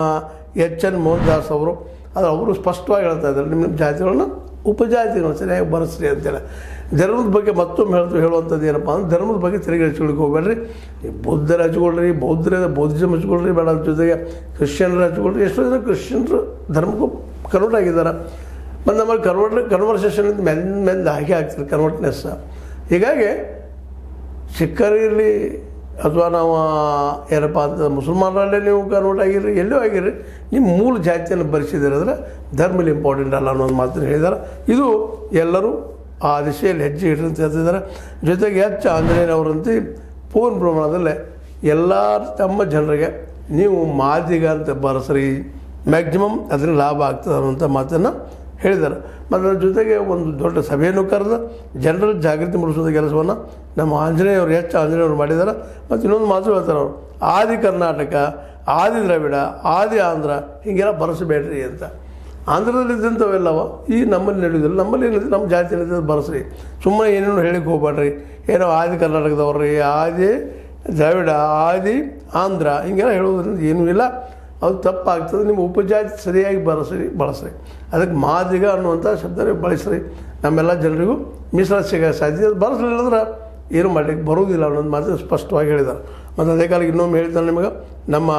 H N Mohandas ಅವರು ಅವರು ಸ್ಪಷ್ಟವಾಗಿ ಹೇಳ್ತಾ ಇದ್ದಾರೆ, ನಿಮ್ಮ ಜಾತಿಗಳನ್ನ ಉಪಜಾತಿಗಳು ಸರಿಯಾಗಿ ಬರೆಸ್ರಿ ಅಂತೇಳಿ. ಧರ್ಮದ ಬಗ್ಗೆ ಮತ್ತೊಮ್ಮೆ ಹೇಳುವಂಥದ್ದು ಏನಪ್ಪ ಅಂದ್ರೆ, ಧರ್ಮದ ಬಗ್ಗೆ ತೆರಿಗೆ ಹಚ್ಕೊಳಿಕ್ಕೆ ಹೋಗ್ಬೇಡ್ರಿ. ಬೌದ್ಧರು ಹಚ್ಕೊಳ್ರಿ, ಬೌದ್ಧಿಸಮ್ ಹಚ್ಕೊಳ್ರಿ, ಬೇಡ ಜೊತೆಗೆ ಕ್ರಿಶ್ಚಿಯನ್ರು ಹಚ್ಕೊಳ್ರಿ. ಎಷ್ಟೋ ಜನ ಕ್ರಿಶ್ಚಿಯನ್ರು ಧರ್ಮಕ್ಕೂ ಕನ್ವರ್ಟ್ ಆಗಿದ್ದಾರೆ. ಮತ್ತು ನಮ್ಮಲ್ಲಿ ಕನ್ವರ್ಸೇಷನ್ ಅಂತ ಮೆಂದು ಹಾಗೆ ಆಗ್ತಿಲ್ಲ ಕನ್ವರ್ಟ್ನೆಸ್. ಹೀಗಾಗಿ ಸಿಖ್ಖರಿರಲಿ ಅಥವಾ ನಾವು ಏನಪ್ಪ ಅಂತ ಮುಸಲ್ಮಾನರಲ್ಲೇ ನೀವು ಕನ್ವರ್ಟ್ ಆಗಿರ್ರಿ, ಎಲ್ಲೋ ಆಗಿರ್ರಿ, ನಿಮ್ಮ ಮೂಲ ಜಾತಿಯನ್ನು ಬರೆಸಿದ್ದೀರಿ ಅಂದರೆ ಧರ್ಮಲ್ಲಿ ಇಂಪಾರ್ಟೆಂಟ್ ಅಲ್ಲ ಅನ್ನೋದು ಮಾತನ್ನು ಹೇಳಿದ್ದಾರೆ. ಇದು ಎಲ್ಲರೂ ಆ ದಿಶೆಯಲ್ಲಿ ಹೆಜ್ಜೆ ಇಡ್ರಿ ಅಂತ ಹೇಳ್ತಿದ್ದಾರೆ. ಜೊತೆಗೆ ಎಚ್ ಆಂಜನೇಯನವರಂತೆ ಪೂರ್ಣ ಪ್ರಮಾಣದಲ್ಲೇ ಎಲ್ಲ ತಮ್ಮ ಜನರಿಗೆ ನೀವು ಮಾದಿಗ ಅಂತ ಬರೆಸ್ರಿ, ಮ್ಯಾಕ್ಸಿಮಮ್ ಅದರಿಂದ ಲಾಭ ಆಗ್ತದೆ ಅನ್ನುವಂಥ ಮಾತನ್ನು ಹೇಳಿದ್ದಾರೆ. ಮತ್ತು ಅದ್ರ ಜೊತೆಗೆ ಒಂದು ದೊಡ್ಡ ಸಭೆಯನ್ನು ಕರೆದು ಜನರ ಜಾಗೃತಿ ಮೂಡಿಸುವಂಥ ಕೆಲಸವನ್ನು ನಮ್ಮ ಆಂಜನೇಯವರು ಎಚ್ ಆಂಜನೇಯವರು ಮಾಡಿದ್ದಾರೆ. ಮತ್ತು ಇನ್ನೊಂದು ಮಾತು ಹೇಳ್ತಾರೆ ಅವರು, ಆದಿ ಕರ್ನಾಟಕ, ಆದಿ ದ್ರಾವಿಡ, ಆದಿ ಆಂಧ್ರ ಹೀಗೆಲ್ಲ ಬರೆಸಬೇಡ್ರಿ ಅಂತ. ಆಂಧ್ರದಲ್ಲಿದ್ದಂಥವೆಲ್ಲವ ಈ ನಮ್ಮಲ್ಲಿ ನಡೆಯೋದಿಲ್ಲ, ನಮ್ಮಲ್ಲಿ ಏನಿದೆ ನಮ್ಮ ಜಾತಿ ಏನಿದೆ ಬರೆಸ್ರಿ. ಸುಮ್ಮನೆ ಏನೇನು ಹೇಳಿಕ್ಕೆ ಹೋಗ್ಬೇಡ್ರಿ, ಏನೋ ಆದಿ ಕರ್ನಾಟಕದವ್ರಿ, ಆದಿ ದ್ರಾವಿಡ, ಆದಿ ಆಂಧ್ರ ಹಿಂಗೆಲ್ಲ ಹೇಳೋದ್ರಿಂದ ಏನೂ ಇಲ್ಲ, ಅದು ತಪ್ಪಾಗ್ತದೆ. ನಿಮ್ಮ ಉಪಜಾತಿ ಸರಿಯಾಗಿ ಬಳಸ್ರಿ. ಅದಕ್ಕೆ ಮಾದಿಗ ಅನ್ನುವಂಥ ಶಬ್ದನೇ ಬಳಸ್ರಿ. ನಮ್ಮೆಲ್ಲ ಜನರಿಗೂ ಮೀಸಲಾತಿ ಸಿಗೋ ಸಾಧ್ಯತೆ, ಅದು ಬಳಸಲಿಲ್ಲಂದ್ರೆ ಏನು ಮಾಡಲಿಕ್ಕೆ ಬರೋದಿಲ್ಲ ಅನ್ನೋದು ಮಾತು ಸ್ಪಷ್ಟವಾಗಿ ಹೇಳಿದ್ದಾರೆ. ಮತ್ತು ಅದೇ ಕಾಲಕ್ಕೆ ಇನ್ನೊಮ್ಮೆ ಹೇಳ್ತಾರೆ ನಿಮಗೆ, ನಮ್ಮ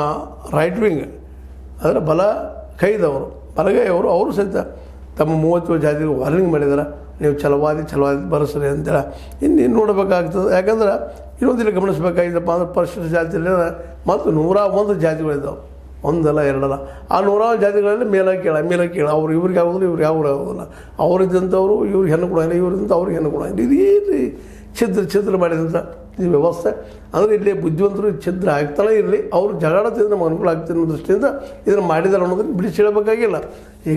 ರೈಟ್ ವಿಂಗ್ ಅಂದರೆ ಬಲ ಕೈದವರು, ಬಲಗೈಯವರು, ಅವರು ಸಹಿತ ತಮ್ಮ 30 ಜಾತಿಗೆ ವಾರ್ನಿಂಗ್ ಮಾಡಿದ್ದಾರೆ, ನೀವು ಛಲವಾದಿ ಬರೆಸ್ರಿ ಅಂತೇಳಿ. ಇನ್ನು ನೋಡಬೇಕಾಗ್ತದೆ. ಯಾಕಂದ್ರೆ ಇನ್ನೊಂದಿಲ್ಲ ಗಮನಿಸಬೇಕಾಗಿದ್ದಪ್ಪ ಅಂದ್ರೆ, ಪರಿಶಿಷ್ಟ ಜಾತಿಯಲ್ಲಿ ಮತ್ತು 101 ಜಾತಿಗಳಿದ್ದಾವೆ, ಒಂದಲ್ಲ ಎರಡಲ್ಲ. ಆ 101 ಜಾತಿಗಳಲ್ಲಿ ಮೇಲೆ ಕೇಳ ಅವ್ರು ಇವ್ರಿಗೆ ಆಗೋದಿಲ್ಲ, ಇವ್ರಿಗೆ ಆಗೋದಿಲ್ಲ, ಅವರಿದ್ದಂಥವ್ರು ಇವ್ರಿಗೆ ಹೆಣ್ಣು ಕೊಡೋಂಗಿಲ್ಲ, ಇವರಿದ್ದಂಥ ಅವ್ರಿಗೆ ಹೆಣ್ಣು ಕೊಡೋಂಗಿಲ್ಲ. ಇದೇ ಛಿದ್ರ ಮಾಡಿದಂಥ ಈ ವ್ಯವಸ್ಥೆ. ಅಂದರೆ ಇಲ್ಲಿ ಬುದ್ಧಿವಂತರು ಛಿದ್ರ ಆಗ್ತಾನೆ ಇರಲಿ, ಅವರು ಜಗಳ ತಿಂದು ನಮ್ಗೆ ಅನುಕೂಲ ಆಗ್ತದೆ ಅನ್ನೋ ದೃಷ್ಟಿಯಿಂದ ಇದನ್ನು ಮಾಡಿದ್ದಾರೆ ಅನ್ನೋದನ್ನು ಬಿಡಿಸಿ ಹೇಳಬೇಕಾಗಿಲ್ಲ. ಈಗ